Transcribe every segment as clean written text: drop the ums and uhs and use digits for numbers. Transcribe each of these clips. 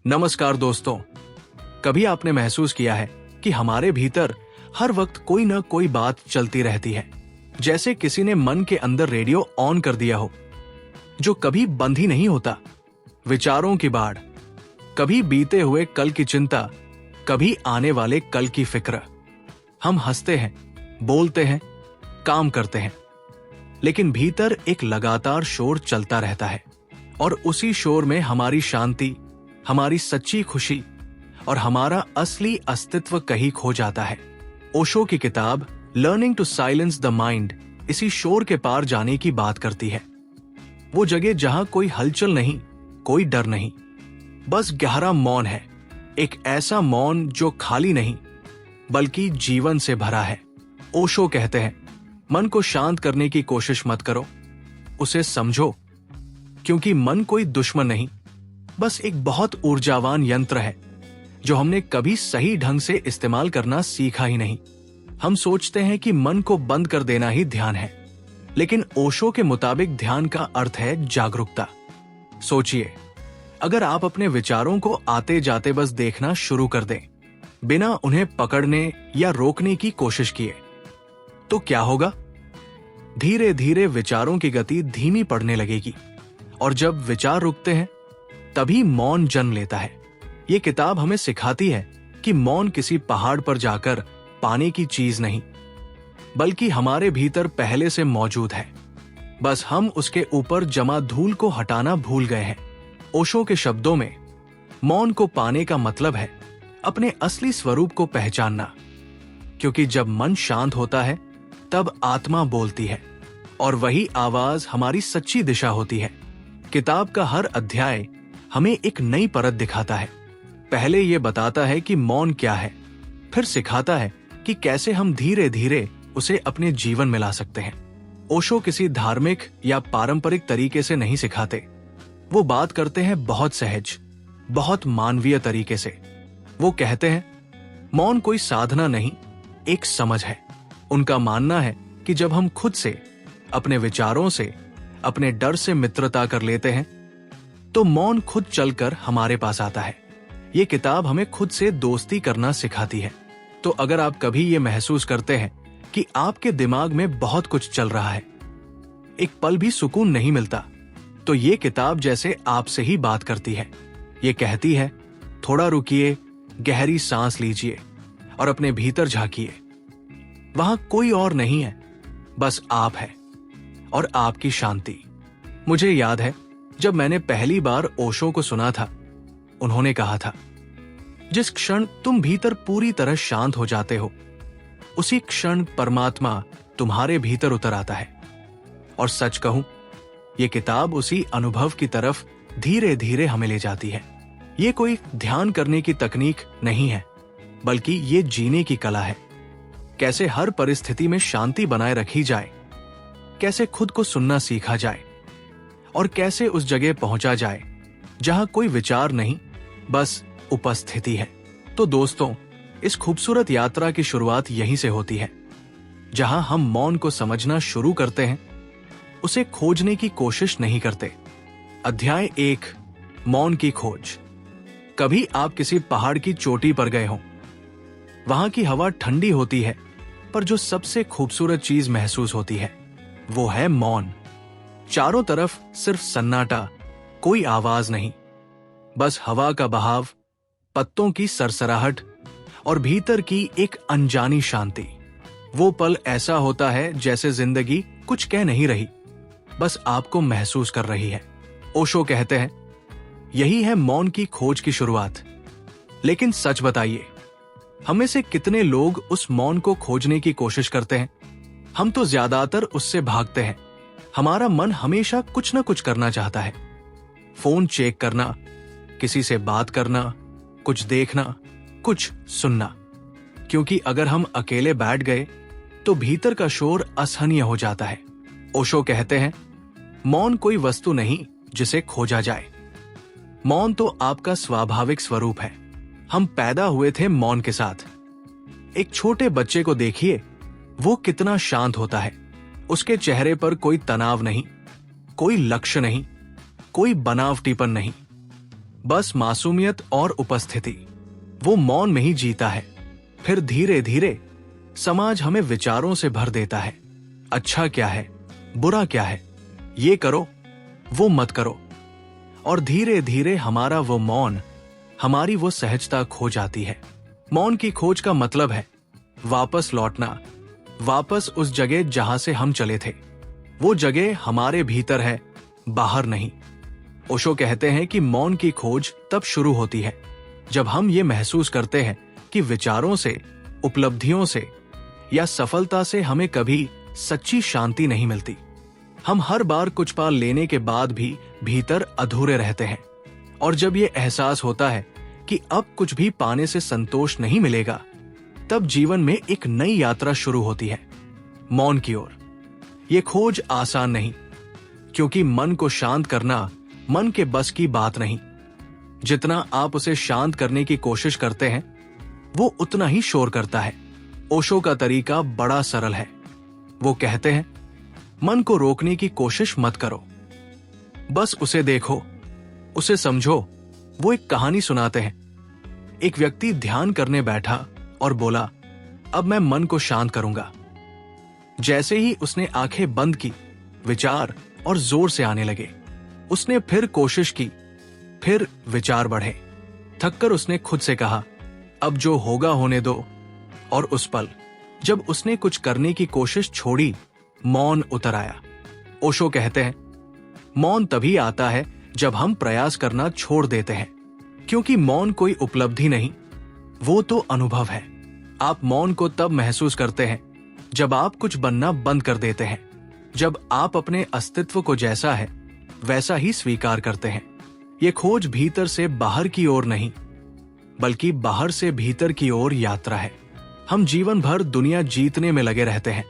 नमस्कार दोस्तों। कभी आपने महसूस किया है कि हमारे भीतर हर वक्त कोई न कोई बात चलती रहती है, जैसे किसी ने मन के अंदर रेडियो ऑन कर दिया हो, जो कभी बंद ही नहीं होता। विचारों की बाढ़, कभी बीते हुए कल की चिंता, कभी आने वाले कल की फिक्र। हम हंसते हैं, बोलते हैं, काम करते हैं, लेकिन भीतर एक लगातार शोर चलता रहता है और उसी शोर में हमारी शांति, हमारी सच्ची खुशी और हमारा असली अस्तित्व कहीं खो जाता है। ओशो की किताब learning to silence the mind इसी शोर के पार जाने की बात करती है। वो जगह जहां कोई हलचल नहीं, कोई डर नहीं, बस गहरा मौन है। एक ऐसा मौन जो खाली नहीं बल्कि जीवन से भरा है। ओशो कहते हैं, मन को शांत करने की कोशिश मत करो, उसे समझो, क्योंकि मन कोई दुश्मन नहीं, बस एक बहुत ऊर्जावान यंत्र है जो हमने कभी सही ढंग से इस्तेमाल करना सीखा ही नहीं। हम सोचते हैं कि मन को बंद कर देना ही ध्यान है, लेकिन ओशो के मुताबिक ध्यान का अर्थ है जागरूकता। सोचिए, अगर आप अपने विचारों को आते जाते बस देखना शुरू कर दें, बिना उन्हें पकड़ने या रोकने की कोशिश किए, तो क्या होगा? धीरे धीरे विचारों की गति धीमी पड़ने लगेगी और जब विचार रुकते हैं तभी मौन जन्म लेता है। ये किताब हमें सिखाती है कि मौन किसी पहाड़ पर जाकर पाने की चीज नहीं, बल्कि हमारे भीतर पहले से मौजूद है, बस हम उसके ऊपर जमा धूल को हटाना भूल गए हैं। ओशो के शब्दों में मौन को पाने का मतलब है अपने असली स्वरूप को पहचानना, क्योंकि जब मन शांत होता है तब आत्मा बोलती है और वही आवाज हमारी सच्ची दिशा होती है। किताब का हर अध्याय हमें एक नई परत दिखाता है। पहले यह बताता है कि मौन क्या है, फिर सिखाता है कि कैसे हम धीरे धीरे उसे अपने जीवन में ला सकते हैं। ओशो किसी धार्मिक या पारंपरिक तरीके से नहीं सिखाते, वो बात करते हैं बहुत सहज, बहुत मानवीय तरीके से। वो कहते हैं, मौन कोई साधना नहीं, एक समझ है। उनका मानना है कि जब हम खुद से, अपने विचारों से, अपने डर से मित्रता कर लेते हैं तो मौन खुद चलकर हमारे पास आता है। ये किताब हमें खुद से दोस्ती करना सिखाती है। तो अगर आप कभी ये महसूस करते हैं कि आपके दिमाग में बहुत कुछ चल रहा है, एक पल भी सुकून नहीं मिलता, तो ये किताब जैसे आपसे ही बात करती है। ये कहती है, थोड़ा रुकिए, गहरी सांस लीजिए और अपने भीतर झांकिए। वहां कोई और नहीं है, बस आप है और आपकी शांति। मुझे याद है जब मैंने पहली बार ओशो को सुना था, उन्होंने कहा था, जिस क्षण तुम भीतर पूरी तरह शांत हो जाते हो, उसी क्षण परमात्मा तुम्हारे भीतर उतर आता है। और सच कहूं, यह किताब उसी अनुभव की तरफ धीरे धीरे हमें ले जाती है। ये कोई ध्यान करने की तकनीक नहीं है, बल्कि ये जीने की कला है। कैसे हर परिस्थिति में शांति बनाए रखी जाए, कैसे खुद को सुनना सीखा जाए और कैसे उस जगह पहुंचा जाए जहां कोई विचार नहीं, बस उपस्थिति है। तो दोस्तों, इस खूबसूरत यात्रा की शुरुआत यहीं से होती है, जहां हम मौन को समझना शुरू करते हैं, उसे खोजने की कोशिश नहीं करते। अध्याय 1, मौन की खोज। कभी आप किसी पहाड़ की चोटी पर गए हों। वहां की हवा ठंडी होती है, पर जो सबसे खूबसूरत चीज महसूस होती है वो है मौन। चारों तरफ सिर्फ सन्नाटा, कोई आवाज नहीं, बस हवा का बहाव, पत्तों की सरसराहट और भीतर की एक अनजानी शांति। वो पल ऐसा होता है जैसे जिंदगी कुछ कह नहीं रही, बस आपको महसूस कर रही है। ओशो कहते हैं, यही है मौन की खोज की शुरुआत। लेकिन सच बताइए, हम में से कितने लोग उस मौन को खोजने की कोशिश करते हैं? हम तो ज्यादातर उससे भागते हैं। हमारा मन हमेशा कुछ न कुछ करना चाहता है। फोन चेक करना, किसी से बात करना, कुछ देखना, कुछ सुनना, क्योंकि अगर हम अकेले बैठ गए तो भीतर का शोर असहनीय हो जाता है। ओशो कहते हैं, मौन कोई वस्तु नहीं जिसे खोजा जाए। मौन तो आपका स्वाभाविक स्वरूप है। हम पैदा हुए थे मौन के साथ। एक छोटे बच्चे को देखिए, वो कितना शांत होता है। उसके चेहरे पर कोई तनाव नहीं, कोई लक्ष्य नहीं, कोई बनावटीपन नहीं, बस मासूमियत और उपस्थिति। वो मौन में ही जीता है। फिर धीरे धीरे समाज हमें विचारों से भर देता है। अच्छा क्या है, बुरा क्या है, ये करो, वो मत करो। और धीरे धीरे हमारा वो मौन, हमारी वो सहजता खो जाती है। मौन की खोज का मतलब है वापस लौटना, वापस उस जगह जहां से हम चले थे। वो जगह हमारे भीतर है, बाहर नहीं। ओशो कहते हैं कि मौन की खोज तब शुरू होती है जब हम ये महसूस करते हैं कि विचारों से, उपलब्धियों से या सफलता से हमें कभी सच्ची शांति नहीं मिलती। हम हर बार कुछ पा लेने के बाद भी भीतर अधूरे रहते हैं। और जब ये एहसास होता है कि अब कुछ भी पाने से संतोष नहीं मिलेगा, तब जीवन में एक नई यात्रा शुरू होती है, मौन की ओर। ये खोज आसान नहीं, क्योंकि मन को शांत करना मन के बस की बात नहीं। जितना आप उसे शांत करने की कोशिश करते हैं, वो उतना ही शोर करता है। ओशो का तरीका बड़ा सरल है। वो कहते हैं, मन को रोकने की कोशिश मत करो, बस उसे देखो, उसे समझो। वो एक कहानी सुनाते हैं। एक व्यक्ति ध्यान करने बैठा और बोला, अब मैं मन को शांत करूंगा। जैसे ही उसने आंखें बंद की, विचार और जोर से आने लगे। उसने फिर कोशिश की, फिर विचार बढ़े। थककर उसने खुद से कहा, अब जो होगा होने दो। और उस पल जब उसने कुछ करने की कोशिश छोड़ी, मौन उतर आया। ओशो कहते हैं, मौन तभी आता है जब हम प्रयास करना छोड़ देते हैं, क्योंकि मौन कोई उपलब्धि नहीं, वो तो अनुभव है। आप मौन को तब महसूस करते हैं जब आप कुछ बनना बंद कर देते हैं, जब आप अपने अस्तित्व को जैसा है वैसा ही स्वीकार करते हैं। ये खोज भीतर से बाहर की ओर नहीं, बल्कि बाहर से भीतर की ओर यात्रा है। हम जीवन भर दुनिया जीतने में लगे रहते हैं,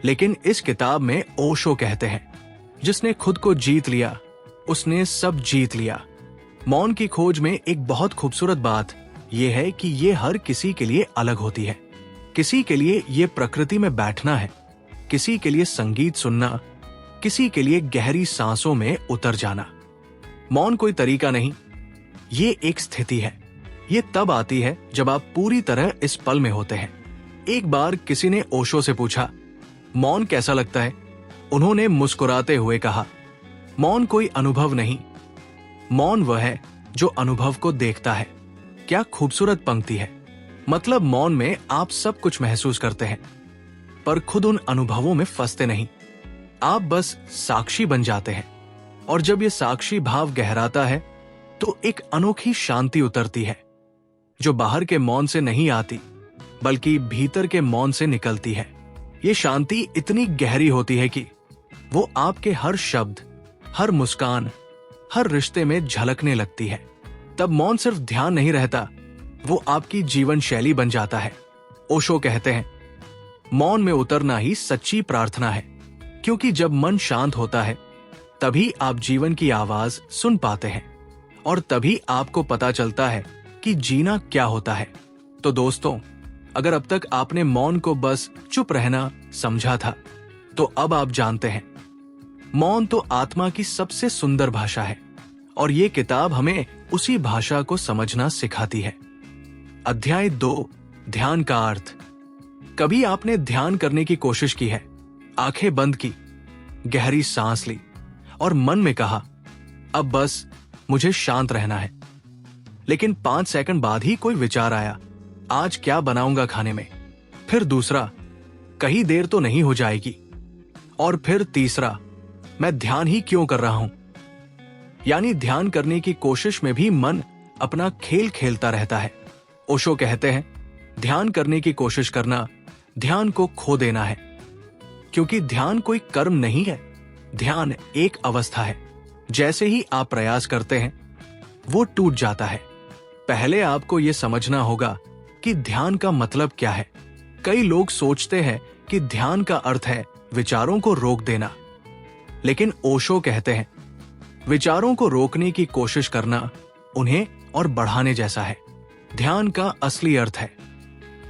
लेकिन इस किताब में ओशो कहते हैं, जिसने खुद को जीत लिया, उसने सब जीत लिया। मौन की खोज में एक बहुत खूबसूरत बात यह है कि ये हर किसी के लिए अलग होती है। किसी के लिए ये प्रकृति में बैठना है, किसी के लिए संगीत सुनना, किसी के लिए गहरी सांसों में उतर जाना। मौन कोई तरीका नहीं, ये एक स्थिति है। ये तब आती है जब आप पूरी तरह इस पल में होते हैं। एक बार किसी ने ओशो से पूछा, मौन कैसा लगता है? उन्होंने मुस्कुराते हुए कहा, मौन कोई अनुभव नहीं, मौन वह है जो अनुभव को देखता है। क्या खूबसूरत पंक्ति है। मतलब मौन में आप सब कुछ महसूस करते हैं, पर खुद उन अनुभवों में फंसते नहीं। आप बस साक्षी बन जाते हैं। और जब ये साक्षी भाव गहराता है, तो एक अनोखी शांति उतरती है, जो बाहर के मौन से नहीं आती, बल्कि भीतर के मौन से निकलती है। ये शांति इतनी गहरी होती है कि वो आपके हर शब्द, हर मुस्कान, हर रिश्ते में झलकने लगती है। तब मौन सिर्फ ध्यान नहीं रहता, वो आपकी जीवन शैली बन जाता है। ओशो कहते हैं, मौन में उतरना ही सच्ची प्रार्थना है, क्योंकि जब मन शांत होता है, तभी आप जीवन की आवाज सुन पाते हैं, और तभी आपको पता चलता है कि जीना क्या होता है। तो दोस्तों, अगर अब तक आपने मौन को बस चुप रहना समझा था, तो अब आप जानते हैं, मौन तो आत्मा की सबसे सुंदर भाषा है, और ये किताब हमें उसी भाषा को समझना सिखाती है। अध्याय 2, ध्यान का अर्थ। कभी आपने ध्यान करने की कोशिश की है, आंखें बंद की, गहरी सांस ली और मन में कहा, अब बस मुझे शांत रहना है। लेकिन 5 सेकंड बाद ही कोई विचार आया, आज क्या बनाऊंगा खाने में। फिर दूसरा, कहीं देर तो नहीं हो जाएगी। और फिर तीसरा, मैं ध्यान ही क्यों कर रहा हूं। यानी ध्यान करने की कोशिश में भी मन अपना खेल खेलता रहता है। ओशो कहते हैं, ध्यान करने की कोशिश करना ध्यान को खो देना है, क्योंकि ध्यान कोई कर्म नहीं है, ध्यान एक अवस्था है। जैसे ही आप प्रयास करते हैं, वो टूट जाता है। पहले आपको यह समझना होगा कि ध्यान का मतलब क्या है। कई लोग सोचते हैं कि ध्यान का अर्थ है विचारों को रोक देना, लेकिन ओशो कहते हैं, विचारों को रोकने की कोशिश करना उन्हें और बढ़ाने जैसा है। ध्यान का असली अर्थ है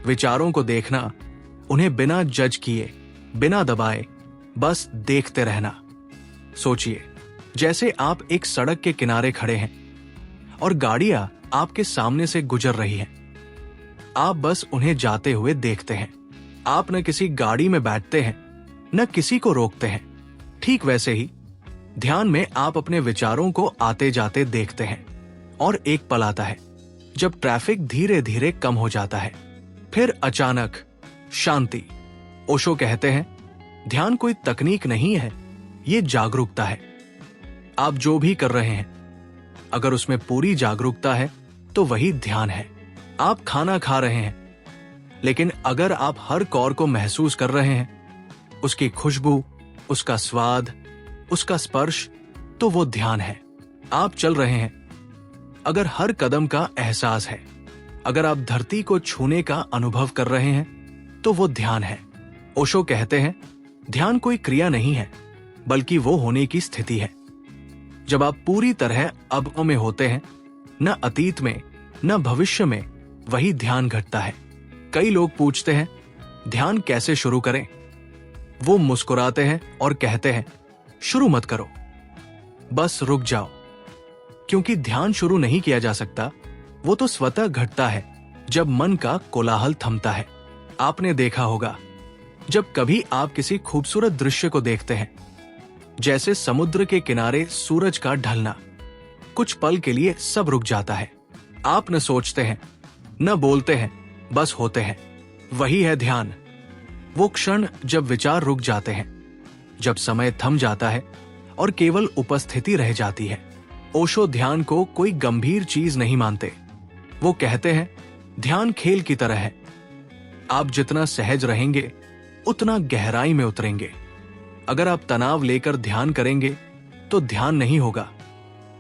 विचारों को देखना, उन्हें बिना जज किए, बिना दबाए, बस देखते रहना। सोचिए, जैसे आप एक सड़क के किनारे खड़े हैं और गाड़ियां आपके सामने से गुजर रही हैं। आप बस उन्हें जाते हुए देखते हैं। आप न किसी गाड़ी में बैठते हैं, न किसी को रोकते हैं। ठीक वैसे ही ध्यान में आप अपने विचारों को आते जाते देखते हैं और एक पल आता है जब ट्रैफिक धीरे धीरे कम हो जाता है। फिर अचानक शांति। ओशो कहते हैं, ध्यान कोई तकनीक नहीं है, ये जागरूकता है। आप जो भी कर रहे हैं, अगर उसमें पूरी जागरूकता है तो वही ध्यान है। आप खाना खा रहे हैं, लेकिन अगर आप हर कौर को महसूस कर रहे हैं, उसकी खुशबू, उसका स्वाद, उसका स्पर्श, तो वो ध्यान है। आप चल रहे हैं, अगर हर कदम का एहसास है, अगर आप धरती को छूने का अनुभव कर रहे हैं, तो वो ध्यान है। ओशो कहते हैं, ध्यान कोई क्रिया नहीं है, बल्कि वो होने की स्थिति है। जब आप पूरी तरह अब में होते हैं, न अतीत में न भविष्य में, वही ध्यान घटता है। कई लोग पूछते हैं, ध्यान कैसे शुरू करें? वो मुस्कुराते हैं और कहते हैं, शुरू मत करो, बस रुक जाओ। क्योंकि ध्यान शुरू नहीं किया जा सकता, वो तो स्वतः घटता है जब मन का कोलाहल थमता है। आपने देखा होगा, जब कभी आप किसी खूबसूरत दृश्य को देखते हैं, जैसे समुद्र के किनारे सूरज का ढलना, कुछ पल के लिए सब रुक जाता है। आप न सोचते हैं, न बोलते हैं, बस होते हैं। वही है ध्यान। वो क्षण जब विचार रुक जाते हैं, जब समय थम जाता है और केवल उपस्थिति रह जाती है। ओशो ध्यान को कोई गंभीर चीज नहीं मानते। वो कहते हैं, ध्यान खेल की तरह है। आप जितना सहज रहेंगे, उतना गहराई में उतरेंगे। अगर आप तनाव लेकर ध्यान करेंगे, तो ध्यान नहीं होगा,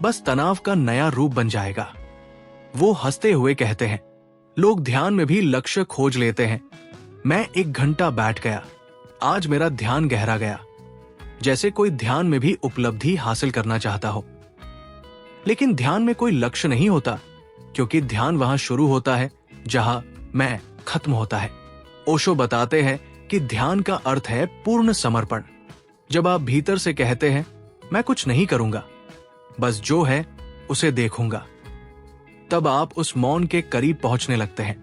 बस तनाव का नया रूप बन जाएगा। वो हंसते हुए कहते हैं, लोग ध्यान में भी लक्ष्य खोज लेते हैं। मैं 1 घंटा बैठ गया, आज मेरा ध्यान गहरा गया। जैसे कोई ध्यान में भी उपलब्धि हासिल करना चाहता हो। लेकिन ध्यान में कोई लक्ष्य नहीं होता, क्योंकि ध्यान वहां शुरू होता है जहां मैं खत्म होता है। ओशो बताते हैं कि ध्यान का अर्थ है पूर्ण समर्पण। जब आप भीतर से कहते हैं, मैं कुछ नहीं करूंगा, बस जो है उसे देखूंगा, तब आप उस मौन के करीब पहुंचने लगते हैं,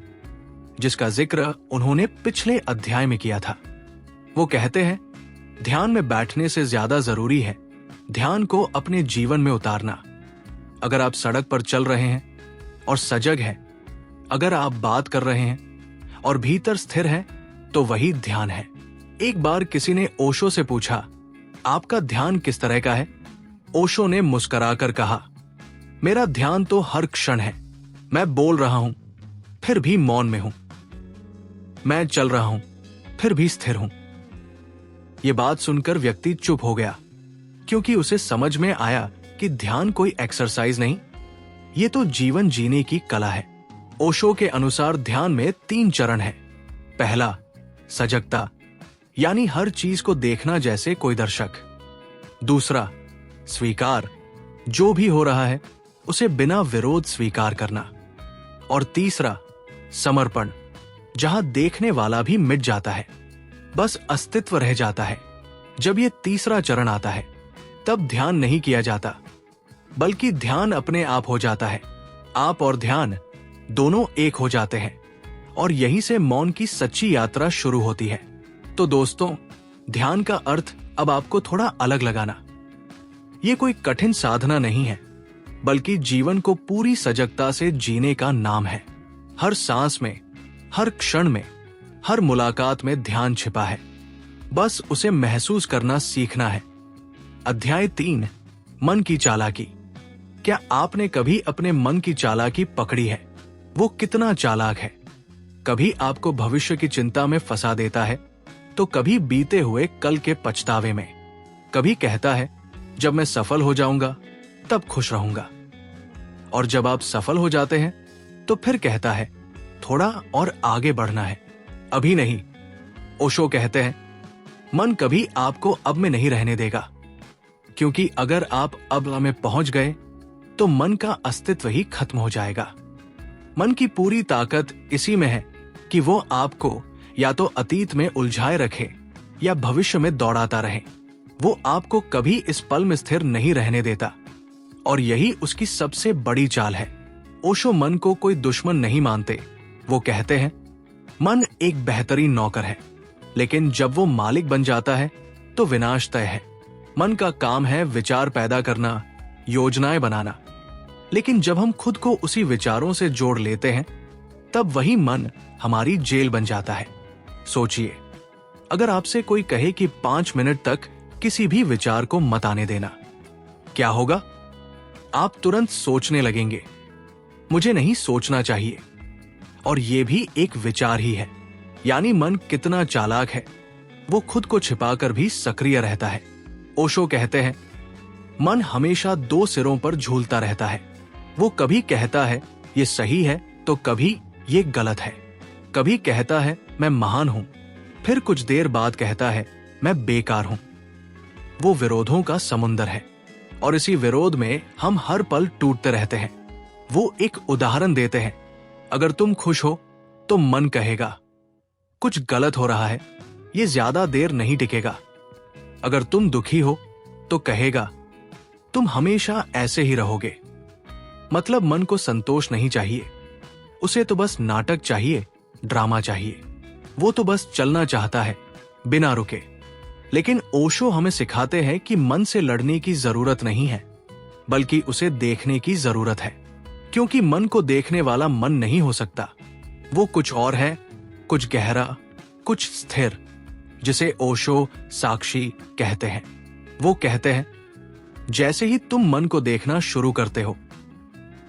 जिसका जिक्र उन्होंने पिछले अध्याय में किया था। वो कहते हैं, ध्यान में बैठने से ज्यादा जरूरी है ध्यान को अपने जीवन में उतारना। अगर आप सड़क पर चल रहे हैं और सजग हैं, अगर आप बात कर रहे हैं और भीतर स्थिर हैं, तो वही ध्यान है। एक बार किसी ने ओशो से पूछा, आपका ध्यान किस तरह का है? ओशो ने मुस्कुराकर कहा, मेरा ध्यान तो हर क्षण है। मैं बोल रहा हूं, फिर भी मौन में हूं। मैं चल रहा हूं, फिर भी स्थिर हूं। ये बात सुनकर व्यक्ति चुप हो गया, क्योंकि उसे समझ में आया कि ध्यान कोई एक्सरसाइज नहीं, ये तो जीवन जीने की कला है। ओशो के अनुसार ध्यान में 3 चरण हैं। पहला, सजगता, यानी हर चीज को देखना जैसे कोई दर्शक। दूसरा, स्वीकार, जो भी हो रहा है उसे बिना विरोध स्वीकार करना। और तीसरा, समर्पण, जहां देखने वाला भी मिट जाता है, बस अस्तित्व रह जाता है। जब ये तीसरा चरण आता है, तब ध्यान नहीं किया जाता, बल्कि ध्यान अपने आप हो जाता है। आप और ध्यान दोनों एक हो जाते हैं, और यहीं से मौन की सच्ची यात्रा शुरू होती है। तो दोस्तों, ध्यान का अर्थ अब आपको थोड़ा अलग लगाना। ये कोई कठिन साधना नहीं है, बल्कि जीवन को पूरी सजगता से जीने का नाम है। हर सांस में, हर क्षण में, हर मुलाकात में ध्यान छिपा है। बस उसे महसूस करना सीखना है। अध्याय 3, मन की चालाकी। क्या आपने कभी अपने मन की चालाकी पकड़ी है? वो कितना चालाक है। कभी आपको भविष्य की चिंता में फंसा देता है, तो कभी बीते हुए कल के पछतावे में। कभी कहता है, जब मैं सफल हो जाऊंगा तब खुश रहूंगा, और जब आप सफल हो जाते हैं तो फिर कहता है, थोड़ा और आगे बढ़ना है, अभी नहीं। ओशो कहते हैं, मन कभी आपको अब में नहीं रहने देगा, क्योंकि अगर आप अब में पहुंच गए तो मन का अस्तित्व ही खत्म हो जाएगा। मन की पूरी ताकत इसी में है कि वो आपको या तो अतीत में उलझाए रखे या भविष्य में दौड़ाता रहे। वो आपको कभी इस पल में स्थिर नहीं रहने देता। और यही उसकी सबसे बड़ी चाल है। ओशो मन को कोई दुश्मन नहीं मानते। वो कहते हैं मन एक बेहतरीन नौकर है, लेकिन जब वो मालिक बन जाता है तो विनाश तय है। मन का काम है विचार पैदा करना, योजनाएं बनाना, लेकिन जब हम खुद को उसी विचारों से जोड़ लेते हैं तब वही मन हमारी जेल बन जाता है। सोचिए, अगर आपसे कोई कहे कि 5 मिनट तक किसी भी विचार को मत आने देना, क्या होगा? आप तुरंत सोचने लगेंगे, मुझे नहीं सोचना चाहिए। और ये भी एक विचार ही है। यानी मन कितना चालाक है, वो खुद को छिपाकर भी सक्रिय रहता है। ओशो कहते हैं मन हमेशा 2 सिरों पर झूलता रहता है। वो कभी कहता है ये सही है तो कभी ये गलत है। कभी कहता है मैं महान हूं, फिर कुछ देर बाद कहता है मैं बेकार हूं। वो विरोधों का समुंदर है और इसी विरोध में हम हर पल टूटते रहते हैं। वो एक उदाहरण देते हैं, अगर तुम खुश हो तो मन कहेगा कुछ गलत हो रहा है, ये ज्यादा देर नहीं टिकेगा। अगर तुम दुखी हो तो कहेगा तुम हमेशा ऐसे ही रहोगे। मतलब मन को संतोष नहीं चाहिए, उसे तो बस नाटक चाहिए, ड्रामा चाहिए। वो तो बस चलना चाहता है बिना रुके। लेकिन ओशो हमें सिखाते हैं कि मन से लड़ने की जरूरत नहीं है, बल्कि उसे देखने की जरूरत है। क्योंकि मन को देखने वाला मन नहीं हो सकता। वो कुछ और है, कुछ गहरा, कुछ स्थिर, जिसे ओशो साक्षी कहते हैं। वो कहते हैं जैसे ही तुम मन को देखना शुरू करते हो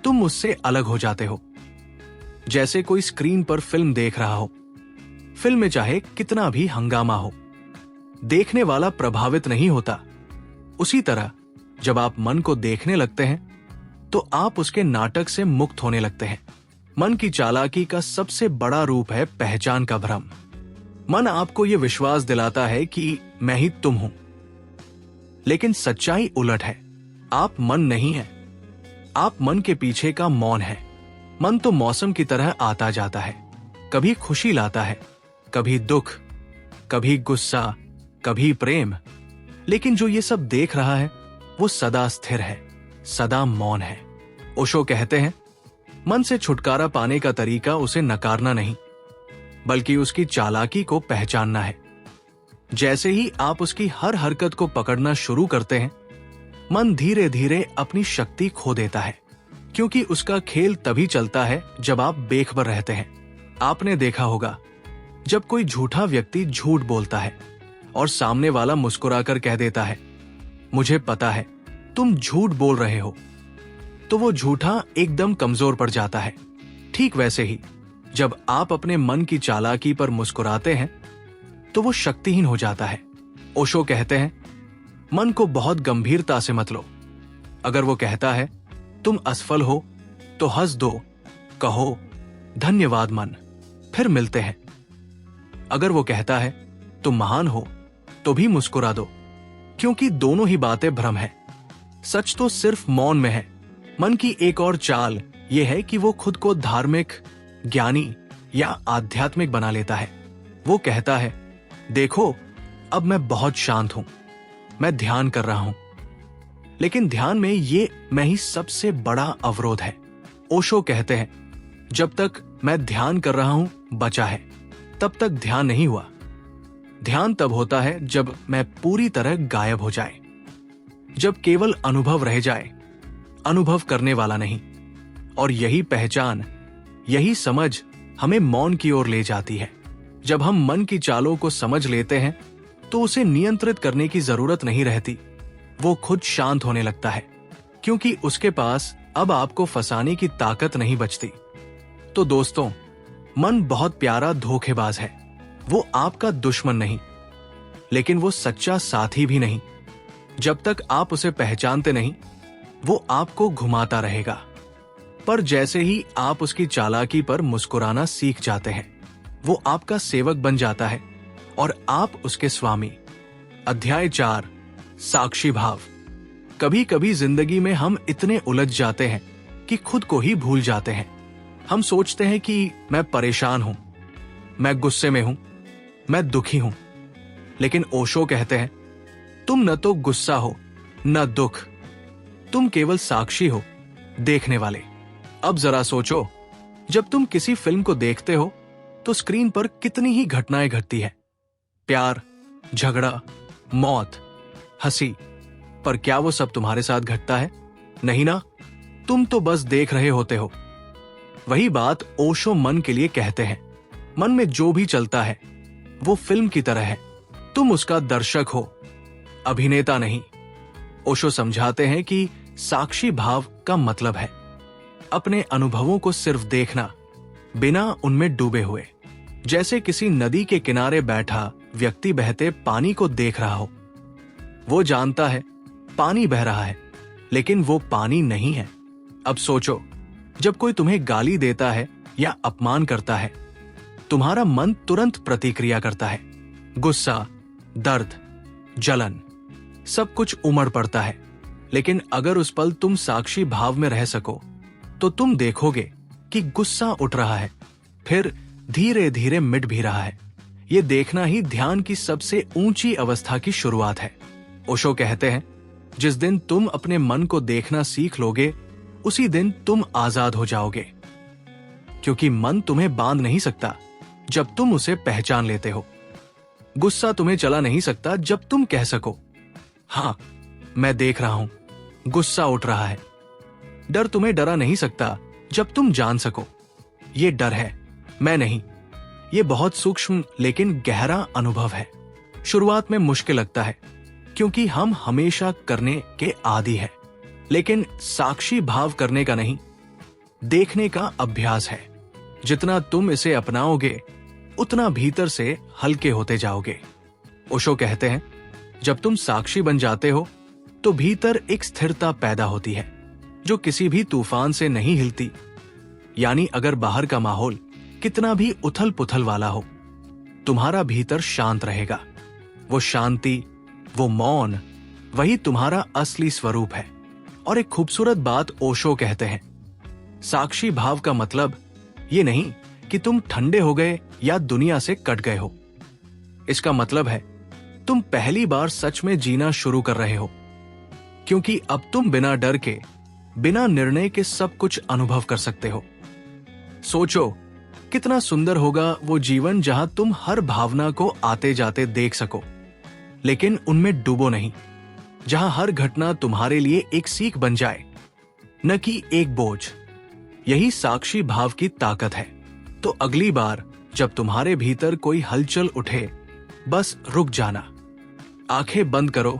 तुम उससे अलग हो जाते हो। जैसे कोई स्क्रीन पर फिल्म देख रहा हो, फिल्म में चाहे कितना भी हंगामा हो, देखने वाला प्रभावित नहीं होता। उसी तरह जब आप मन को देखने लगते हैं तो आप उसके नाटक से मुक्त होने लगते हैं। मन की चालाकी का सबसे बड़ा रूप है पहचान का भ्रम। मन आपको यह विश्वास दिलाता है कि मैं ही तुम हूं, लेकिन सच्चाई उलट है। आप मन नहीं है, आप मन के पीछे का मौन है। मन तो मौसम की तरह आता जाता है, कभी खुशी लाता है, कभी दुख, कभी गुस्सा, कभी प्रेम। लेकिन जो ये सब देख रहा है वो सदा स्थिर है, सदा मौन है। ओशो कहते हैं मन से छुटकारा पाने का तरीका उसे नकारना नहीं, बल्कि उसकी चालाकी को पहचानना है। जैसे ही आप उसकी हर हरकत को पकड़ना शुरू करते हैं मन धीरे धीरे अपनी शक्ति खो देता है। क्योंकि उसका खेल तभी चलता है जब आप बेखबर रहते हैं। आपने देखा होगा जब कोई झूठा व्यक्ति झूठ बोलता है और सामने वाला मुस्कुराकर कह देता है मुझे पता है तुम झूठ बोल रहे हो, तो वो झूठा एकदम कमजोर पड़ जाता है। ठीक वैसे ही जब आप अपने मन की चालाकी पर मुस्कुराते हैं तो वो शक्तिहीन हो जाता है। ओशो कहते हैं मन को बहुत गंभीरता से मत लो। अगर वो कहता है तुम असफल हो तो हंस दो, कहो धन्यवाद मन, फिर मिलते हैं। अगर वो कहता है तुम महान हो तो भी मुस्कुरा दो, क्योंकि दोनों ही बातें भ्रम है। सच तो सिर्फ मौन में है। मन की एक और चाल यह है कि वो खुद को धार्मिक, ज्ञानी या आध्यात्मिक बना लेता है। वो कहता है देखो अब मैं बहुत शांत हूं, मैं ध्यान कर रहा हूं। लेकिन ध्यान में ये मैं ही सबसे बड़ा अवरोध है। ओशो कहते हैं जब तक मैं ध्यान कर रहा हूं बचा है, तब तक ध्यान नहीं हुआ। ध्यान तब होता है जब मैं पूरी तरह गायब हो जाए, जब केवल अनुभव रह जाए, अनुभव करने वाला नहीं। और यही पहचान, यही समझ हमें मौन की ओर ले जाती है। जब हम मन की चालों को समझ लेते हैं तो उसे नियंत्रित करने की जरूरत नहीं रहती। वो खुद शांत होने लगता है, क्योंकि उसके पास अब आपको फंसाने की ताकत नहीं बचती। तो दोस्तों, मन बहुत प्यारा धोखेबाज है। वो आपका दुश्मन नहीं, लेकिन वो सच्चा साथी भी नहीं। जब तक आप उसे पहचानते नहीं वो आपको घुमाता रहेगा। पर जैसे ही आप उसकी चालाकी पर मुस्कुराना सीख जाते हैं वो आपका सेवक बन जाता है और आप उसके स्वामी। अध्याय 4, साक्षी भाव। कभी कभी जिंदगी में हम इतने उलझ जाते हैं कि खुद को ही भूल जाते हैं। हम सोचते हैं कि मैं परेशान हूं, मैं गुस्से में हूं, मैं दुखी हूं। लेकिन ओशो कहते हैं तुम न तो गुस्सा हो न दुख, तुम केवल साक्षी हो, देखने वाले। अब जरा सोचो, जब तुम किसी फिल्म को देखते हो तो स्क्रीन पर कितनी ही घटनाएं घटती है। प्यार, झगड़ा, मौत, हंसी। पर क्या वो सब तुम्हारे साथ घटता है? नहीं ना, तुम तो बस देख रहे होते हो। वही बात ओशो मन के लिए कहते हैं। मन में जो भी चलता है वो फिल्म की तरह है, तुम उसका दर्शक हो, अभिनेता नहीं। ओशो समझाते हैं कि साक्षी भाव का मतलब है अपने अनुभवों को सिर्फ देखना, बिना उनमें डूबे हुए। जैसे किसी नदी के किनारे बैठा व्यक्ति बहते पानी को देख रहा हो। वो जानता है पानी बह रहा है, लेकिन वो पानी नहीं है। अब सोचो, जब कोई तुम्हें गाली देता है या अपमान करता है, तुम्हारा मन तुरंत प्रतिक्रिया करता है। गुस्सा, दर्द, जलन, सब कुछ उमड़ पड़ता है। लेकिन अगर उस पल तुम साक्षी भाव में रह सको तो तुम देखोगे कि गुस्सा उठ रहा है, फिर धीरे धीरे मिट भी रहा है। ये देखना ही ध्यान की सबसे ऊंची अवस्था की शुरुआत है। ओशो कहते हैं, जिस दिन तुम अपने मन को देखना सीख लोगे, उसी दिन तुम आजाद हो जाओगे। क्योंकि मन तुम्हें बांध नहीं सकता जब तुम उसे पहचान लेते हो। गुस्सा तुम्हें चला नहीं सकता जब तुम कह सको, हाँ मैं देख रहा हूं, गुस्सा उठ रहा है। डर तुम्हें डरा नहीं सकता जब तुम जान सको, ये डर है, मैं नहीं। ये बहुत सूक्ष्म लेकिन गहरा अनुभव है। शुरुआत में मुश्किल लगता है क्योंकि हम हमेशा करने के आदी हैं, लेकिन साक्षी भाव करने का नहीं, देखने का अभ्यास है। जितना तुम इसे अपनाओगे उतना भीतर से हल्के होते जाओगे। ओशो कहते हैं, जब तुम साक्षी बन जाते हो तो भीतर एक स्थिरता पैदा होती है जो किसी भी तूफान से नहीं हिलती। यानी अगर बाहर का माहौल कितना भी उथल पुथल वाला हो, तुम्हारा भीतर शांत रहेगा। वो शांति, वो मौन, वही तुम्हारा असली स्वरूप है। और एक खूबसूरत बात ओशो कहते हैं, साक्षी भाव का मतलब ये नहीं कि तुम ठंडे हो गए या दुनिया से कट गए हो। इसका मतलब है तुम पहली बार सच में जीना शुरू कर रहे हो, क्योंकि अब तुम बिना डर के, बिना निर्णय के सब कुछ अनुभव कर सकते हो। सोचो कितना सुंदर होगा वो जीवन जहां तुम हर भावना को आते जाते देख सको, लेकिन उनमें डूबो नहीं। जहां हर घटना तुम्हारे लिए एक सीख बन जाए, न कि एक बोझ। यही साक्षी भाव की ताकत है। तो अगली बार जब तुम्हारे भीतर कोई हलचल उठे, बस रुक जाना, आंखें बंद करो,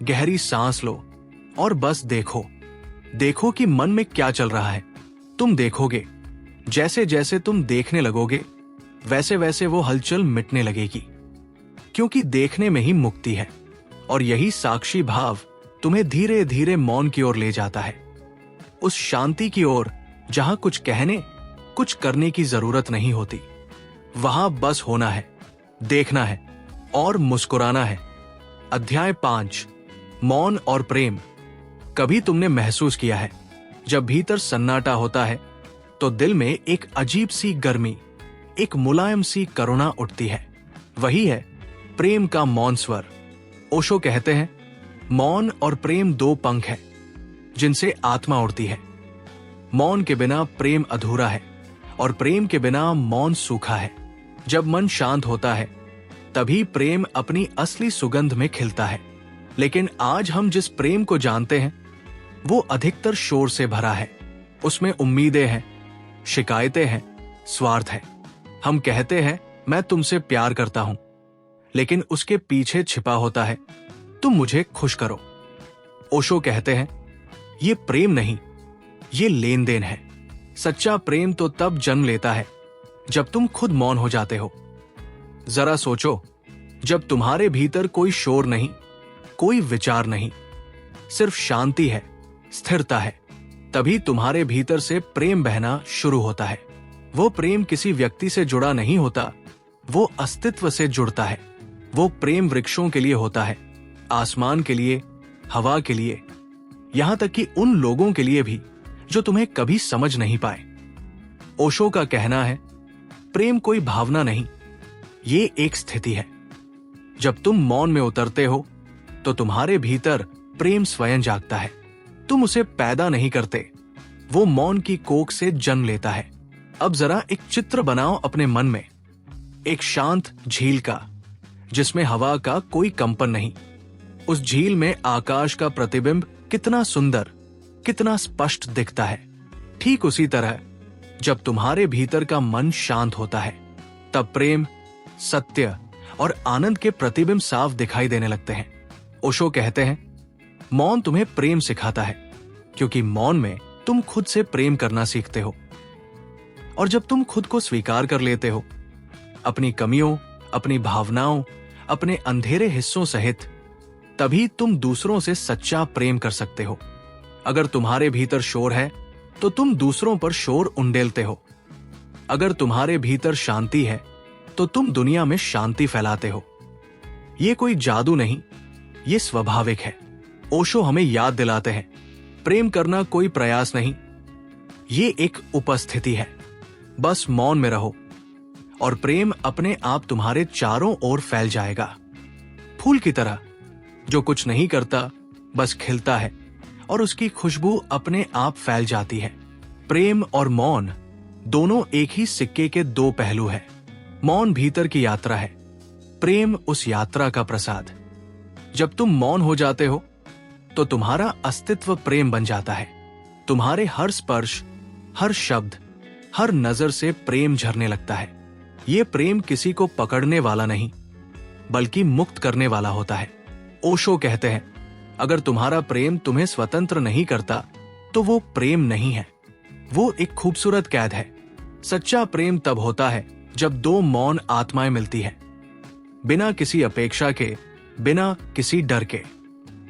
गहरी सांस लो और बस देखो। देखो कि मन में क्या चल रहा है। तुम देखोगे, जैसे जैसे तुम देखने लगोगे वैसे वैसे वो हलचल मिटने लगेगी, क्योंकि देखने में ही मुक्ति है। और यही साक्षी भाव तुम्हें धीरे धीरे मौन की ओर ले जाता है, उस शांति की ओर जहां कुछ कहने, कुछ करने की जरूरत नहीं होती। वहां बस होना है, देखना है और मुस्कुराना है। अध्याय 5, मौन और प्रेम। कभी तुमने महसूस किया है, जब भीतर सन्नाटा होता है तो दिल में एक अजीब सी गर्मी, एक मुलायम सी करुणा उठती है। वही है प्रेम का मौन स्वर। ओशो कहते हैं, मौन और प्रेम दो पंख हैं जिनसे आत्मा उड़ती है। मौन के बिना प्रेम अधूरा है और प्रेम के बिना मौन सूखा है। जब मन शांत होता है तभी प्रेम अपनी असली सुगंध में खिलता है। लेकिन आज हम जिस प्रेम को जानते हैं वो अधिकतर शोर से भरा है। उसमें उम्मीदें हैं, शिकायतें हैं, स्वार्थ है। हम कहते हैं मैं तुमसे प्यार करता हूं, लेकिन उसके पीछे छिपा होता है तुम मुझे खुश करो। ओशो कहते हैं, ये प्रेम नहीं, ये लेन देन है। सच्चा प्रेम तो तब जन्म लेता है जब तुम खुद मौन हो जाते हो। जरा सोचो, जब तुम्हारे भीतर कोई शोर नहीं, कोई विचार नहीं, सिर्फ शांति है, स्थिरता है, तभी तुम्हारे भीतर से प्रेम बहना शुरू होता है। वो प्रेम किसी व्यक्ति से जुड़ा नहीं होता, वो अस्तित्व से जुड़ता है। वो प्रेम वृक्षों के लिए होता है, आसमान के लिए, हवा के लिए, यहां तक कि उन लोगों के लिए भी जो तुम्हें कभी समझ नहीं पाए। ओशो का कहना है, प्रेम कोई भावना नहीं, ये एक स्थिति है। जब तुम मौन में उतरते हो तो तुम्हारे भीतर प्रेम स्वयं जागता है। तुम उसे पैदा नहीं करते, वो मौन की कोख से जन्म लेता है। अब जरा एक चित्र बनाओ अपने मन में, एक शांत झील का, जिसमें हवा का कोई कंपन नहीं। उस झील में आकाश का प्रतिबिंब कितना सुंदर, कितना स्पष्ट दिखता है। ठीक उसी तरह जब तुम्हारे भीतर का मन शांत होता है, तब प्रेम, सत्य और आनंद के प्रतिबिंब साफ दिखाई देने लगते हैं। ओशो कहते हैं, मौन तुम्हें प्रेम सिखाता है, क्योंकि मौन में तुम खुद से प्रेम करना सीखते हो। और जब तुम खुद को स्वीकार कर लेते हो, अपनी कमियों, अपनी भावनाओं, अपने अंधेरे हिस्सों सहित, तभी तुम दूसरों से सच्चा प्रेम कर सकते हो। अगर तुम्हारे भीतर शोर है तो तुम दूसरों पर शोर उंडेलते हो। अगर तुम्हारे भीतर शांति है तो तुम दुनिया में शांति फैलाते हो। ये कोई जादू नहीं, ये स्वाभाविक है। ओशो हमें याद दिलाते हैं, प्रेम करना कोई प्रयास नहीं, ये एक उपस्थिति है। बस मौन में रहो और प्रेम अपने आप तुम्हारे चारों ओर फैल जाएगा। फूल की तरह जो कुछ नहीं करता, बस खिलता है और उसकी खुशबू अपने आप फैल जाती है। प्रेम और मौन दोनों एक ही सिक्के के दो पहलू हैं। मौन भीतर की यात्रा है, प्रेम उस यात्रा का प्रसाद। जब तुम मौन हो जाते हो तो तुम्हारा अस्तित्व प्रेम बन जाता है। तुम्हारे हर स्पर्श, हर शब्द, हर नजर से प्रेम झरने लगता है। ये प्रेम किसी को पकड़ने वाला नहीं, बल्कि मुक्त करने वाला होता है। ओशो कहते हैं, अगर तुम्हारा प्रेम तुम्हें स्वतंत्र नहीं करता तो वो प्रेम नहीं है, वो एक खूबसूरत कैद है। सच्चा प्रेम तब होता है जब दो मौन आत्माएं मिलती हैं, बिना किसी अपेक्षा के, बिना किसी डर के।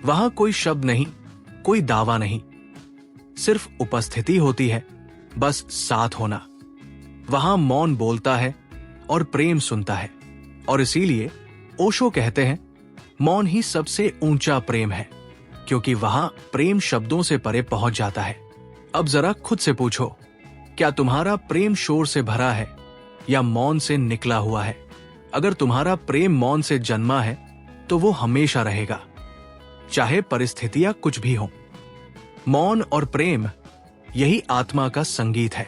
वहां कोई शब्द नहीं, कोई दावा नहीं, सिर्फ उपस्थिति होती है, बस साथ होना। वहां मौन बोलता है और प्रेम सुनता है। और इसीलिए ओशो कहते हैं, मौन ही सबसे ऊंचा प्रेम है, क्योंकि वहां प्रेम शब्दों से परे पहुंच जाता है। अब जरा खुद से पूछो, क्या तुम्हारा प्रेम शोर से भरा है या मौन से निकला हुआ है? अगर तुम्हारा प्रेम मौन से जन्मा है तो वो हमेशा रहेगा, चाहे परिस्थितियां कुछ भी हों। मौन और प्रेम, यही आत्मा का संगीत है।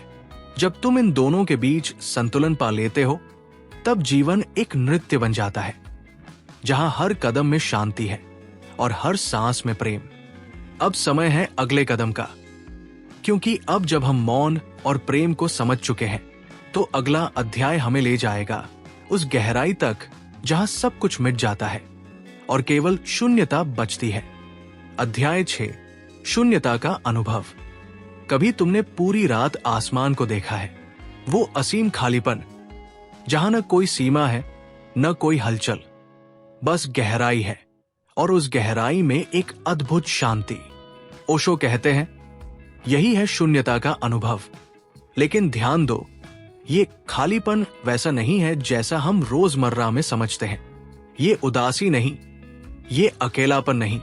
जब तुम इन दोनों के बीच संतुलन पा लेते हो, तब जीवन एक नृत्य बन जाता है, जहां हर कदम में शांति है और हर सांस में प्रेम। अब समय है अगले कदम का, क्योंकि अब जब हम मौन और प्रेम को समझ चुके हैं, तो अगला अध्याय हमें ले जाएगा उस गहराई तक जहां सब कुछ मिट जाता है और केवल शून्यता बचती है। अध्याय 6, शून्यता का अनुभव। कभी तुमने पूरी रात आसमान को देखा है, वो असीम खालीपन जहां न कोई सीमा है, न कोई हलचल, बस गहराई है, और उस गहराई में एक अद्भुत शांति। ओशो कहते हैं, यही है शून्यता का अनुभव। लेकिन ध्यान दो, ये खालीपन वैसा नहीं है जैसा हम रोजमर्रा में समझते हैं। ये उदासी नहीं, ये अकेलापन नहीं,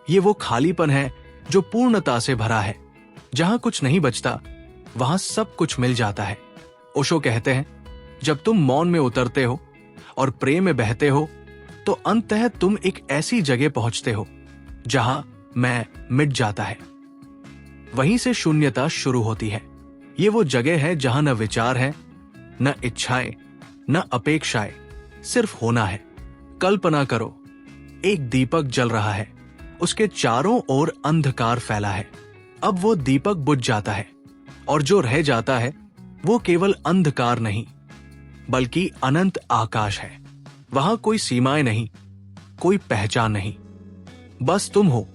ये वो खालीपन है जो पूर्णता से भरा है। जहां कुछ नहीं बचता, वहां सब कुछ मिल जाता है। ओशो कहते हैं, जब तुम मौन में उतरते हो और प्रेम में बहते हो, तो अंततः तुम एक ऐसी जगह पहुंचते हो जहां मैं मिट जाता है। वहीं से शून्यता शुरू होती है। ये वो जगह है जहां न विचार है, न इच्छाएं, न अपेक्षाएं, सिर्फ होना है। कल्पना करो, एक दीपक जल रहा है, उसके चारों ओर अंधकार फैला है। अब वो दीपक बुझ जाता है और जो रह जाता है वो केवल अंधकार नहीं, बल्कि अनंत आकाश है। वहां कोई सीमाएं नहीं, कोई पहचान नहीं, बस तुम हो,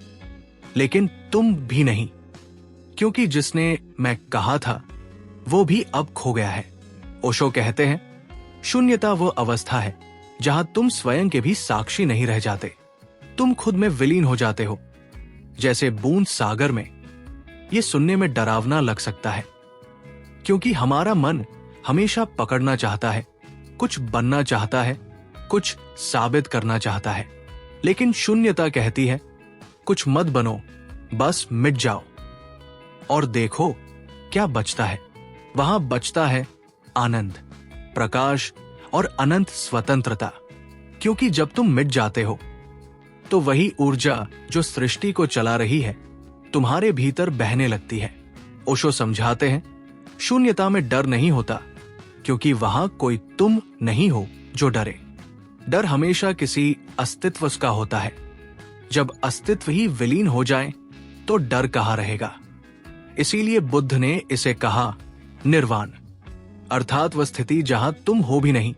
लेकिन तुम भी नहीं, क्योंकि जिसने मैं कहा था वो भी अब खो गया है। ओशो कहते हैं, शून्यता वो अवस्था है जहां तुम स्वयं के भी साक्षी नहीं रह जाते। तुम खुद में विलीन हो जाते हो, जैसे बूंद सागर में। ये सुनने में डरावना लग सकता है, क्योंकि हमारा मन हमेशा पकड़ना चाहता है, कुछ बनना चाहता है, कुछ साबित करना चाहता है। लेकिन शून्यता कहती है, कुछ मत बनो, बस मिट जाओ और देखो क्या बचता है। वहां बचता है आनंद, प्रकाश और अनंत स्वतंत्रता। क्योंकि जब तुम मिट जाते हो, तो वही ऊर्जा जो सृष्टि को चला रही है तुम्हारे भीतर बहने लगती है। ओशो समझाते हैं, शून्यता में डर नहीं होता, क्योंकि वहां कोई तुम नहीं हो जो डरे। डर हमेशा किसी अस्तित्व का होता है। जब अस्तित्व ही विलीन हो जाए तो डर कहाँ रहेगा। इसीलिए बुद्ध ने इसे कहा निर्वाण, अर्थात वह स्थिति जहां तुम हो भी नहीं,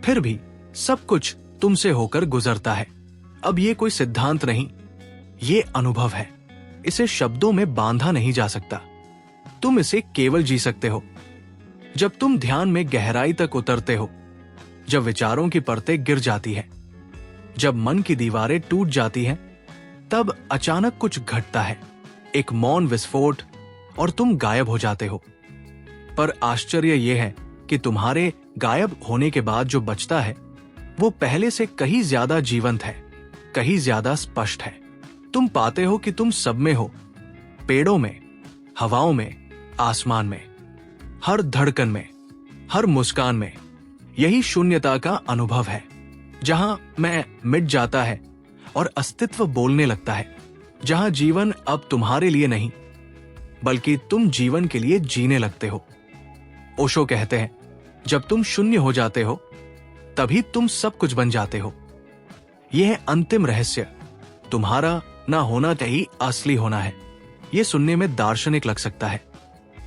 फिर भी सब कुछ तुमसे होकर गुजरता है। अब ये कोई सिद्धांत नहीं, ये अनुभव है। इसे शब्दों में बांधा नहीं जा सकता। तुम इसे केवल जी सकते हो जब तुम ध्यान में गहराई तक उतरते हो, जब विचारों की परतें गिर जाती है, जब मन की दीवारें टूट जाती हैं, तब अचानक कुछ घटता है, एक मौन विस्फोट, और तुम गायब हो जाते हो। पर आश्चर्य यह है कि तुम्हारे गायब होने के बाद जो बचता है वो पहले से कहीं ज्यादा जीवंत है, कहीं ज्यादा स्पष्ट है। तुम पाते हो कि तुम सब में हो, पेड़ों में, हवाओं में, आसमान में, हर धड़कन में, हर मुस्कान में। यही शून्यता का अनुभव है, जहां मैं मिट जाता है और अस्तित्व बोलने लगता है, जहां जीवन अब तुम्हारे लिए नहीं बल्कि तुम जीवन के लिए जीने लगते हो। ओशो कहते हैं, जब तुम शून्य हो जाते हो तभी तुम सब कुछ बन जाते हो। यह है अंतिम रहस्य। तुम्हारा ना होना ही असली होना है। यह सुनने में दार्शनिक लग सकता है,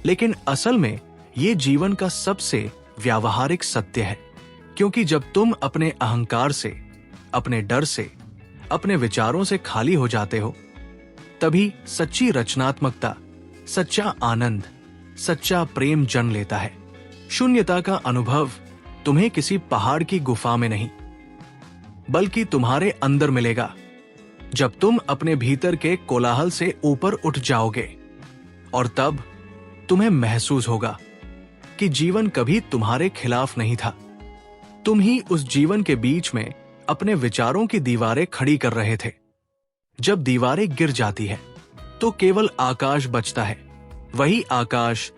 लेकिन असल में यह जीवन का सबसे व्यावहारिक सत्य है। क्योंकि जब तुम अपने अहंकार से, अपने डर से, अपने विचारों से खाली हो जाते हो, तभी सच्ची रचनात्मकता, सच्चा आनंद, सच्चा प्रेम जन्म लेता है। शून्यता का अनुभव तुम्हें किसी पहाड़ की गुफा में नहीं बल्कि तुम्हारे अंदर मिलेगा, जब तुम अपने भीतर के कोलाहल से ऊपर उठ जाओगे। और तब तुम्हें महसूस होगा कि जीवन कभी तुम्हारे खिलाफ नहीं था। तुम ही उस जीवन के बीच में अपने विचारों की दीवारें खड़ी कर रहे थे। जब दीवारें गिर जाती है तो केवल आकाश बचता है। वही आकाश,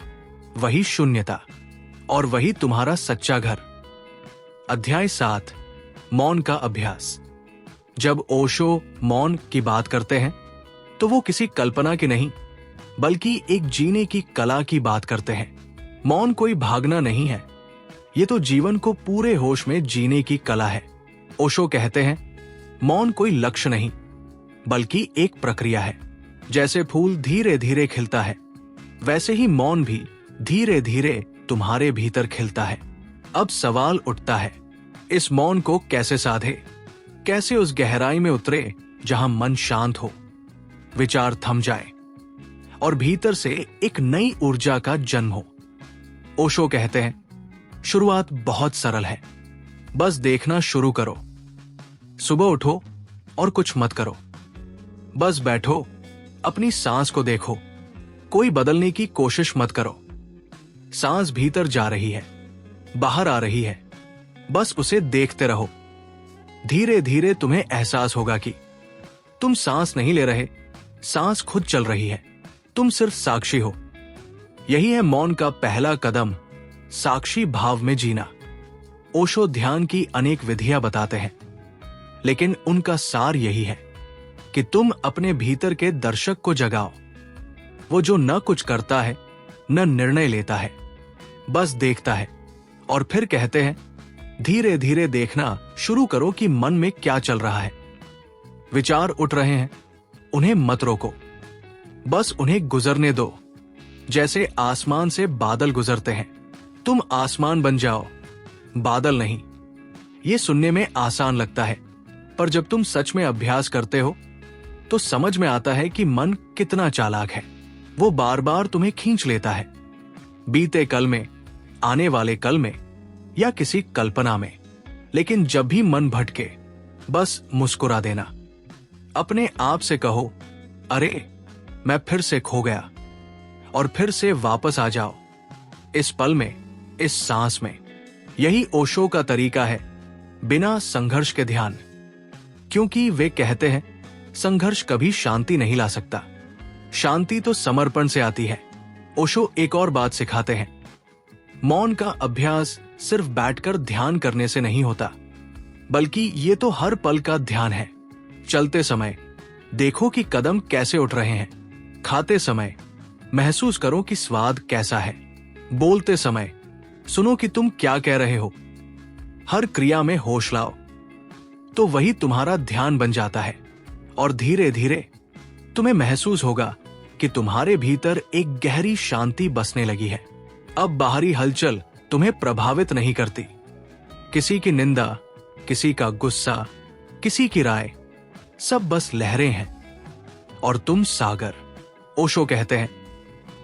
वही शून्यता, और वही तुम्हारा सच्चा घर। अध्याय 7, मौन का अभ्यास। जब ओशो मौन की बात करते हैं तो वो किसी कल्पना की नहीं बल्कि एक जीने की कला की बात करते हैं। मौन कोई भागना नहीं है, ये तो जीवन को पूरे होश में जीने की कला है। ओशो कहते हैं, मौन कोई लक्ष्य नहीं बल्कि एक प्रक्रिया है। जैसे फूल धीरे धीरे खिलता है, वैसे ही मौन भी धीरे धीरे तुम्हारे भीतर खिलता है। अब सवाल उठता है, इस मौन को कैसे साधे? कैसे उस गहराई में उतरे जहां मन शांत हो, विचार थम जाए और भीतर से एक नई ऊर्जा का जन्म हो? ओशो कहते हैं, शुरुआत बहुत सरल है, बस देखना शुरू करो। सुबह उठो और कुछ मत करो, बस बैठो, अपनी सांस को देखो। कोई बदलने की कोशिश मत करो। सांस भीतर जा रही है, बाहर आ रही है, बस उसे देखते रहो। धीरे धीरे तुम्हें एहसास होगा कि तुम सांस नहीं ले रहे, सांस खुद चल रही है, तुम सिर्फ साक्षी हो। यही है मौन का पहला कदम, साक्षी भाव में जीना। ओशो ध्यान की अनेक विधियां बताते हैं, लेकिन उनका सार यही है कि तुम अपने भीतर के दर्शक को जगाओ, वो जो न कुछ करता है, न निर्णय लेता है, बस देखता है। और फिर कहते हैं, धीरे धीरे देखना शुरू करो कि मन में क्या चल रहा है। विचार उठ रहे हैं, उन्हें मत रोको, बस उन्हें गुजरने दो, जैसे आसमान से बादल गुजरते हैं। तुम आसमान बन जाओ, बादल नहीं। ये सुनने में आसान लगता है, पर जब तुम सच में अभ्यास करते हो तो समझ में आता है कि मन कितना चालाक है। वो बार बार तुम्हें खींच लेता है, बीते कल में, आने वाले कल में या किसी कल्पना में। लेकिन जब भी मन भटके, बस मुस्कुरा देना। अपने आप से कहो, अरे मैं फिर से खो गया, और फिर से वापस आ जाओ, इस पल में, इस सांस में। यही ओशो का तरीका है, बिना संघर्ष के ध्यान। क्योंकि वे कहते हैं, संघर्ष कभी शांति नहीं ला सकता, शांति तो समर्पण से आती है। ओशो एक और बात सिखाते हैं, मौन का अभ्यास सिर्फ बैठकर ध्यान करने से नहीं होता, बल्कि ये तो हर पल का ध्यान है। चलते समय देखो कि कदम कैसे उठ रहे हैं, खाते समय महसूस करो कि स्वाद कैसा है। बोलते समय सुनो कि तुम क्या कह रहे हो। हर क्रिया में होश लाओ, तो वही तुम्हारा ध्यान बन जाता है और धीरे धीरे तुम्हें महसूस होगा कि तुम्हारे भीतर एक गहरी शांति बसने लगी है। अब बाहरी हलचल तुम्हें प्रभावित नहीं करती। किसी की निंदा, किसी का गुस्सा, किसी की राय, सब बस लहरें हैं और तुम सागर। ओशो कहते हैं,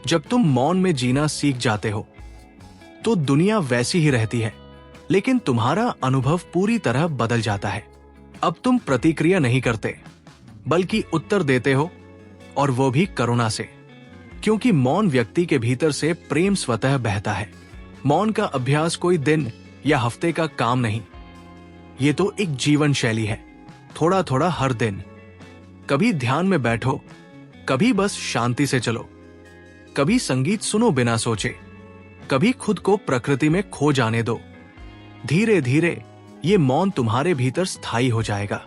जब तुम मौन में जीना सीख जाते हो तो दुनिया वैसी ही रहती है, लेकिन तुम्हारा अनुभव पूरी तरह बदल जाता है। अब तुम प्रतिक्रिया नहीं करते, बल्कि उत्तर देते हो, और वो भी करुणा से, क्योंकि मौन व्यक्ति के भीतर से प्रेम स्वतः बहता है। मौन का अभ्यास कोई दिन या हफ्ते का काम नहीं, ये तो एक जीवन शैली है। थोड़ा थोड़ा हर दिन, कभी ध्यान में बैठो, कभी बस शांति से चलो, कभी संगीत सुनो बिना सोचे, कभी खुद को प्रकृति में खो जाने दो। धीरे धीरे ये मौन तुम्हारे भीतर स्थायी हो जाएगा,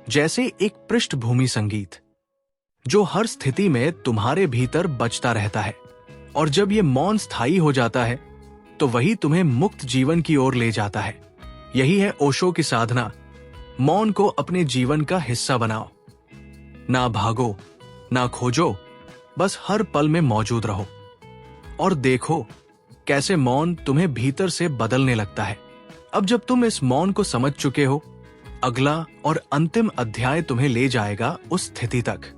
जैसे एक पृष्ठभूमि संगीत जो हर स्थिति में तुम्हारे भीतर बजता रहता है। और जब ये मौन स्थायी हो जाता है तो वही तुम्हें मुक्त जीवन की ओर ले जाता है। यही है ओशो की साधना। मौन को अपने जीवन का हिस्सा बनाओ। ना भागो, ना खोजो, बस हर पल में मौजूद रहो और देखो कैसे मौन तुम्हें भीतर से बदलने लगता है। अब जब तुम इस मौन को समझ चुके हो, अगला और अंतिम अध्याय तुम्हें ले जाएगा उस स्थिति तक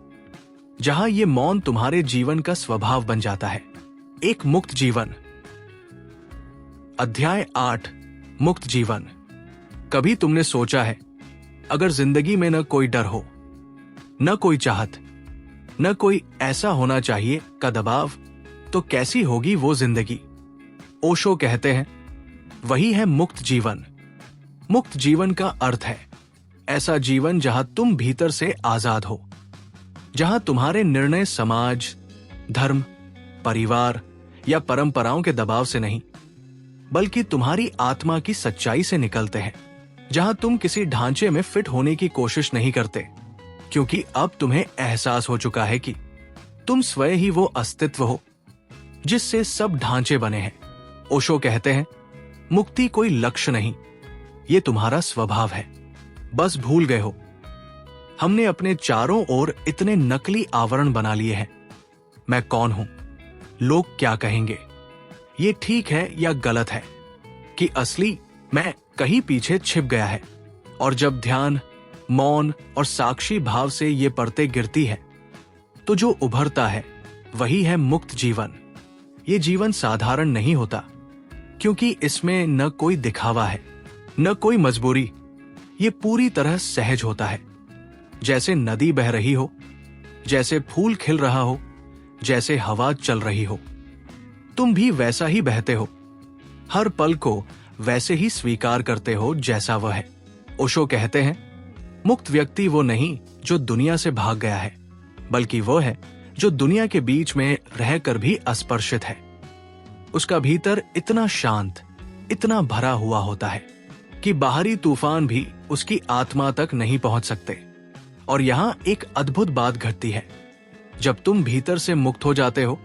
जहां ये मौन तुम्हारे जीवन का स्वभाव बन जाता है। एक मुक्त जीवन। अध्याय 8, मुक्त जीवन। कभी तुमने सोचा है, अगर जिंदगी में न कोई डर हो, न कोई चाहत, न कोई ऐसा होना चाहिए का दबाव, तो कैसी होगी वो जिंदगी? ओशो कहते हैं, वही है मुक्त जीवन। मुक्त जीवन का अर्थ है ऐसा जीवन जहां तुम भीतर से आजाद हो, जहां तुम्हारे निर्णय समाज, धर्म, परिवार या परंपराओं के दबाव से नहीं, बल्कि तुम्हारी आत्मा की सच्चाई से निकलते हैं। जहां तुम किसी ढांचे में फिट होने की कोशिश नहीं करते, क्योंकि अब तुम्हें एहसास हो चुका है कि तुम स्वयं ही वो अस्तित्व हो जिससे सब ढांचे बने हैं। ओशो कहते हैं, मुक्ति कोई लक्ष्य नहीं, ये तुम्हारा स्वभाव है, बस भूल गए हो। हमने अपने चारों ओर इतने नकली आवरण बना लिए हैं। मैं कौन हूं? लोग क्या कहेंगे? ये ठीक है या गलत है? कि असली मैं कहीं पीछे छिप गया है। और जब ध्यान, मौन और साक्षी भाव से ये परतें गिरती है, तो जो उभरता है वही है मुक्त जीवन। ये जीवन साधारण नहीं होता, क्योंकि इसमें न कोई दिखावा है, न कोई मजबूरी। ये पूरी तरह सहज होता है, जैसे नदी बह रही हो, जैसे फूल खिल रहा हो, जैसे हवा चल रही हो। तुम भी वैसा ही बहते हो, हर पल को वैसे ही स्वीकार करते हो जैसा वह है। ओशो कहते हैं, मुक्त व्यक्ति वो नहीं जो दुनिया से भाग गया है, बल्कि वो है जो दुनिया के बीच में रहकर भी अस्पर्शित है। उसका भीतर इतना शांत, इतना भरा हुआ होता है कि बाहरी तूफान भी उसकी आत्मा तक नहीं पहुंच सकते। और यहां एक अद्भुत बात घटती है, जब तुम भीतर से मुक्त हो जाते हो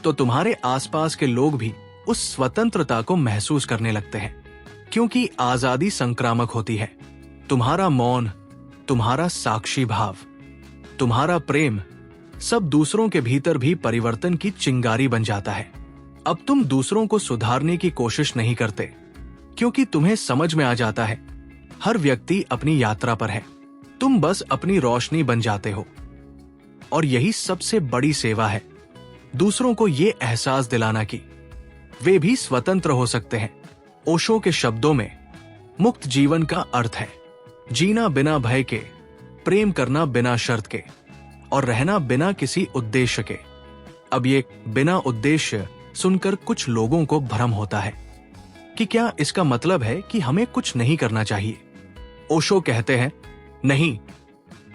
तो तुम्हारे आसपास के लोग भी उस स्वतंत्रता को महसूस करने लगते हैं, क्योंकि आजादी संक्रामक होती है। तुम्हारा मौन, तुम्हारा साक्षी भाव, तुम्हारा प्रेम, सब दूसरों के भीतर भी परिवर्तन की चिंगारी बन जाता है। अब तुम दूसरों को सुधारने की कोशिश नहीं करते, क्योंकि तुम्हें समझ में आ जाता है हर व्यक्ति अपनी यात्रा पर है। तुम बस अपनी रोशनी बन जाते हो। और यही सबसे बड़ी सेवा है, दूसरों को ये एहसास दिलाना कि वे भी स्वतंत्र हो सकते हैं। ओशो के शब्दों में मुक्त जीवन का अर्थ है जीना बिना भय के, प्रेम करना बिना शर्त के, और रहना बिना किसी उद्देश्य के। अब ये बिना उद्देश्य सुनकर कुछ लोगों को भ्रम होता है कि क्या इसका मतलब है कि हमें कुछ नहीं करना चाहिए। ओशो कहते हैं, नहीं,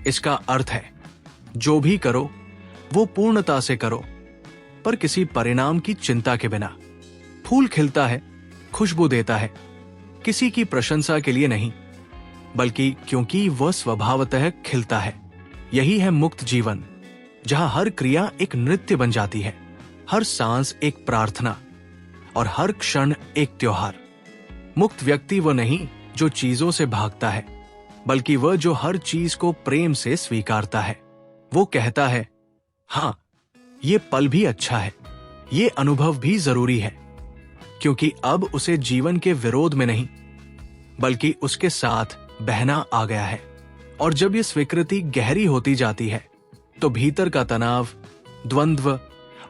इसका अर्थ है जो भी करो वो पूर्णता से करो, पर किसी परिणाम की चिंता के बिना। फूल खिलता है, खुशबू देता है, किसी की प्रशंसा के लिए नहीं, बल्कि क्योंकि वह स्वभावतः खिलता है। यही है मुक्त जीवन, जहां हर क्रिया एक नृत्य बन जाती है, हर सांस एक प्रार्थना और हर क्षण एक त्योहार। मुक्त व्यक्ति वो नहीं जो चीजों से भागता है, बल्कि वह जो हर चीज को प्रेम से स्वीकारता है। वो कहता है, हाँ, ये पल भी अच्छा है, ये अनुभव भी जरूरी है, क्योंकि अब उसे जीवन के विरोध में नहीं, बल्कि उसके साथ बहना आ गया है। और जब ये स्वीकृति गहरी होती जाती है, तो भीतर का तनाव, द्वंद्व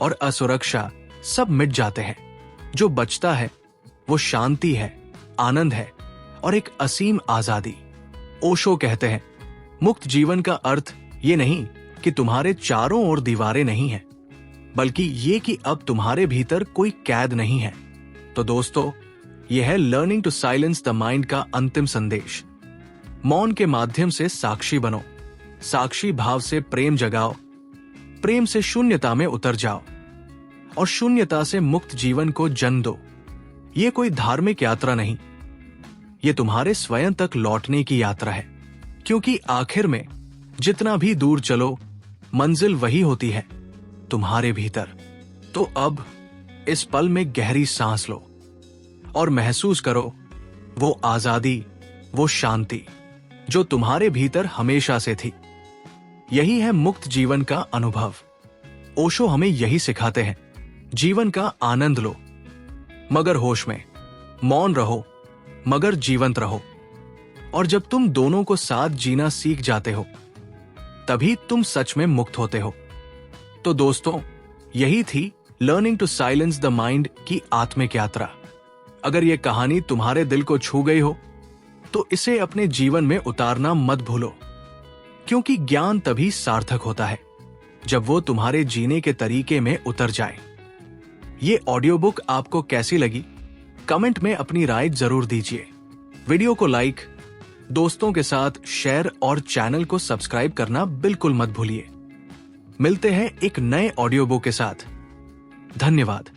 और असुरक्षा सब मिट जाते हैं। जो बचता है वो शांति है, आनंद है और एक असीम आजादी। ओशो कहते हैं, मुक्त जीवन का अर्थ ये नहीं कि तुम्हारे चारों ओर दीवारें नहीं हैं, बल्कि ये कि अब तुम्हारे भीतर कोई कैद नहीं है। तो दोस्तों, यह है learning to silence the mind का अंतिम संदेश। मौन के माध्यम से साक्षी बनो, साक्षी भाव से प्रेम जगाओ, प्रेम से शून्यता में उतर जाओ और शून्यता से मुक्त जीवन को जन्म दो। ये कोई धार्मिक यात्रा नहीं, ये तुम्हारे स्वयं तक लौटने की यात्रा है, क्योंकि आखिर में जितना भी दूर चलो, मंजिल वही होती है, तुम्हारे भीतर। तो अब इस पल में गहरी सांस लो और महसूस करो वो आजादी, वो शांति जो तुम्हारे भीतर हमेशा से थी। यही है मुक्त जीवन का अनुभव। ओशो हमें यही सिखाते हैं, जीवन का आनंद लो मगर होश में, मौन रहो मगर जीवंत रहो। और जब तुम दोनों को साथ जीना सीख जाते हो, तभी तुम सच में मुक्त होते हो। तो दोस्तों, यही थी learning to silence the mind की आत्मिक यात्रा। अगर यह कहानी तुम्हारे दिल को छू गई हो, तो इसे अपने जीवन में उतारना मत भूलो, क्योंकि ज्ञान तभी सार्थक होता है जब वो तुम्हारे जीने के तरीके में उतर जाए। ये ऑडियो बुक आपको कैसी लगी? कमेंट में अपनी राय जरूर दीजिए। वीडियो को लाइक, दोस्तों के साथ शेयर और चैनल को सब्सक्राइब करना बिल्कुल मत भूलिए। मिलते हैं एक नए ऑडियो बुक के साथ। धन्यवाद।